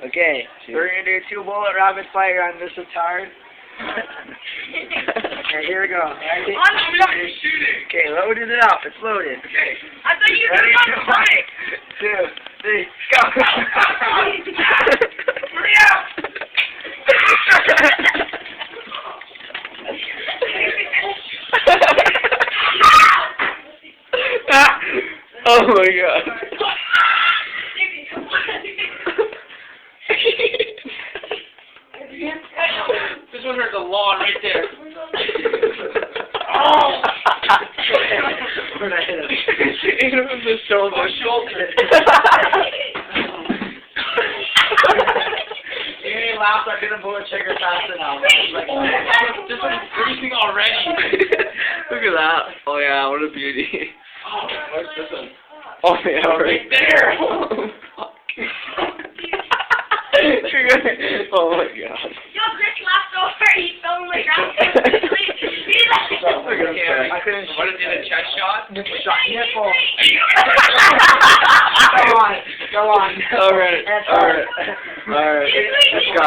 Okay, we're gonna do 2-bullet rapid fire on this retard. Okay, here we go. Ready? You're shooting. Okay, load it up. It's loaded. Okay. I thought you were Ready? going to fight. 2, 3, go. Hurry up. Oh my god. This one hurts a lot right there. Oh! Where'd I hit him? Hit him in the shoulder. Oh, shoulder. You made me laugh, I couldn't pull the trigger fast enough. Like, This one's freezing already. look at that. Oh yeah, what a beauty. Oh, where's this one? Oh yeah, right there. Oh my god. Yo, Chris laughed over. He fell in the ground. Look at him. I couldn't What is it, a chest shot? shot nipple. Go on. Go on. Alright. Alright. Alright. Let's go.